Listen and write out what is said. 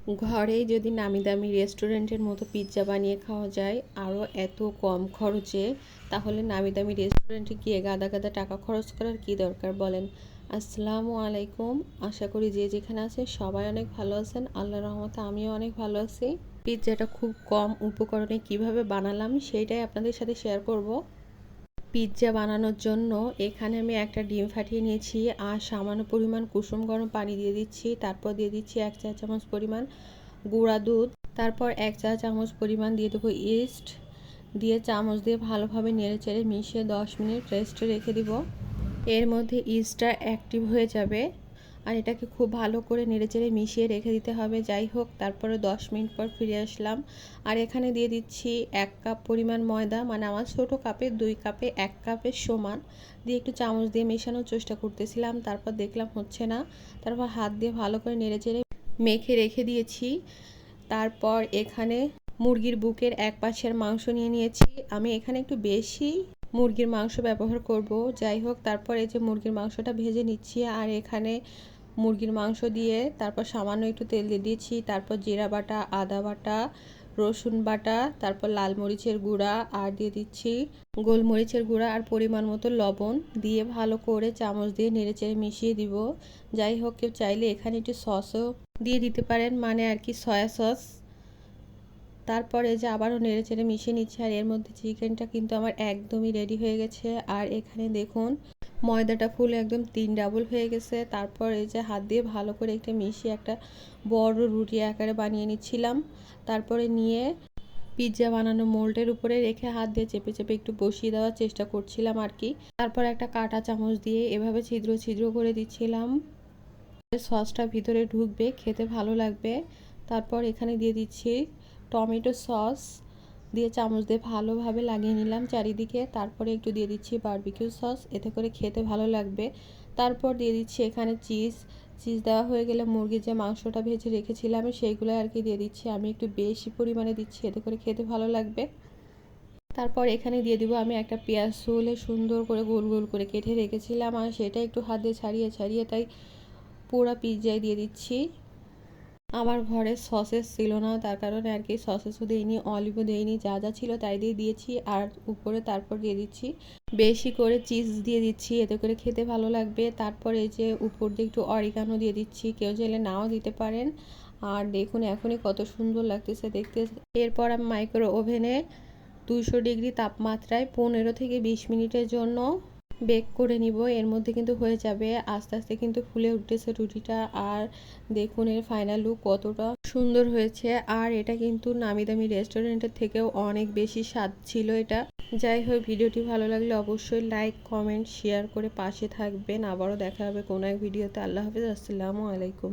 ঘরেই যদি নামি দামি রেস্টুরেন্টের মতো পিৎজা বানিয়ে খাওয়া যায় আরও এত কম খরচে, তাহলে নামি দামি রেস্টুরেন্টে গিয়ে গাদা গাদা টাকা খরচ করার কি দরকার বলেন। আসসালামু আলাইকুম। আশা করি যে যেখানে আছে সবাই অনেক ভালো আছেন। আল্লাহর রহমতে আমিও অনেক ভালো আছি। পিৎজাটা খুব কম উপকরণে কিভাবে বানালাম সেইটাই আপনাদের সাথে শেয়ার করব। পিৎজা বানানোর জন্য এখানে আমি একটা ডিম ফাটিয়ে নিয়েছি আর সামান্য পরিমাণ কুসুম গরম পানি দিয়ে দিচ্ছি। তারপর দিয়ে দিচ্ছি 1 চা চামচ পরিমাণ গুঁড়া দুধ। তারপর 1 চা চামচ পরিমাণ দিয়ে দেবো ইস্ট। দিয়ে চামচ দিয়ে ভালোভাবে নেড়ে চেড়ে মিশিয়ে 10 মিনিট রেস্টে রেখে দিব। এর মধ্যে ইস্টটা অ্যাক্টিভ হয়ে যাবে আর এটাকে খুব ভালো করে নেড়েচেড়ে মিশিয়ে রেখে দিতে হবে। যাই হোক, তারপরে 10 মিনিট পর ফিরে আসলাম আর এখানে দিয়ে দিচ্ছি 1 কাপ পরিমাণ ময়দা, মানে আমার ছোটো কাপে 2 কাপে 1 কাপের সমান দিয়ে একটু চামচ দিয়ে মেশানোর চেষ্টা করতেছিলাম। তারপর দেখলাম হচ্ছে না, তারপর হাত দিয়ে ভালো করে নেড়েচেড়ে মেখে রেখে দিয়েছি। তারপর এখানে মুরগির বুকের এক পাশের মাংস নিয়ে নিয়েছি। আমি এখানে একটু বেশি মুরগির মাংস ব্যবহার করব। যাই হোক, তারপর এই যে মুরগির মাংসটা ভেজে নিচ্ছি আর এখানে মুরগির মাংস দিয়ে তারপর সামান্য একটু তেল দিয়ে দিয়েছি। তারপর জিরা বাটা, আদা বাটা, রসুন বাটা, তারপর লাল মরিচের গুঁড়া আর দিয়ে দিচ্ছি গোলমরিচের গুঁড়া আর পরিমাণ মতো লবণ দিয়ে ভালো করে চামচ দিয়ে নেড়েচেড়ে মিশিয়ে দিব। যাই হোক, কেউ চাইলে এখানে একটু সসও দিয়ে দিতে পারেন, মানে আর কি সয়া সস। তারপরে যে আবারও নেড়েচেড়ে মিশিয়ে নিচ্ছি আর এর মধ্যে চিকেনটা কিন্তু আমার একদমই রেডি হয়ে গেছে। আর এখানে দেখুন ময়দাটা ফুল একদম 3 ডাবল হয়ে গেছে। তারপর এই যে হাত দিয়ে ভালো করে একটা মিশিয়ে একটা বড় রুটি আকারে বানিয়ে নিচ্ছিলাম। তারপরে নিয়ে পিৎজা বানানো মোল্ডের উপরে রেখে হাত দিয়ে চেপে চেপে একটু বসিয়ে দেওয়ার চেষ্টা করছিলাম আর কি। তারপর একটা কাঁটা চামচ দিয়ে এভাবে ছিদ্র ছিদ্র করে দিচ্ছিলাম। সসটা ভিতরে ঢুকবে, খেতে ভালো লাগবে। তারপর এখানে দিয়ে দিচ্ছি টমেটো সস দিয়ে চামচ দিয়ে ভালোভাবে লাগিয়ে নিলাম চারিদিকে। তারপরে একটু দিয়ে দিচ্ছি বারবিকিউ সস, এতে করে খেতে ভালো লাগবে। তারপর দিয়ে দিচ্ছি এখানে চিজ দেওয়া হয়ে গেলে মুরগির যে মাংসটা ভেজে রেখেছিলাম সেইগুলো আর কি দিয়ে দিচ্ছি। আমি একটু বেশি পরিমাণে দিচ্ছি, এতে করে খেতে ভালো লাগবে। তারপর এখানে দিয়ে দিব আমি একটা পেঁয়াজ হলে সুন্দর করে গোল গোল করে কেটে রেখেছিলাম আর সেটা একটু হাত দিয়ে ছাড়িয়ে ছাড়িয়ে তাই পুরো পিৎজায় দিয়ে দিচ্ছি। আমার ঘরে সসেস ছিল না, তার কারণে আর কি সসেসও দেইনি, অলিভও দেইনি, যা যা ছিল তাই দিয়ে দিয়েছি। আর উপরে তারপর দিয়ে দিচ্ছি বেশি করে চিজ দিয়ে দিচ্ছি, এতে করে খেতে ভালো লাগবে। তারপর এই যে উপর দিয়ে একটু অরিগানো দিয়ে দিচ্ছি, কেউ চাইলে নাও দিতে পারেন। আর দেখুন এখনই কত সুন্দর লাগতেছে দেখতে। এরপর আমি মাইক্রো ওভেনে 200 ডিগ্রি তাপমাত্রায় 15 থেকে 20 মিনিটের জন্য বেক করে নিব। এর মধ্যে কিন্তু হয়ে যাবে, আস্তে আস্তে কিন্তু ফুলে উঠতেছে রুটিটা। আর দেখুন এর ফাইনাল লুক কতটা সুন্দর হয়েছে। আর এটা কিন্তু নামি দামি রেস্টুরেন্টের থেকেও অনেক বেশি স্বাদ ছিল এটা। যাই হোক, ভিডিওটি ভালো লাগলে অবশ্যই লাইক, কমেন্ট, শেয়ার করে পাশে থাকবেন। আবারও দেখা হবে কোনো এক ভিডিওতে। আল্লাহ হাফিজ। আসসালামু আলাইকুম।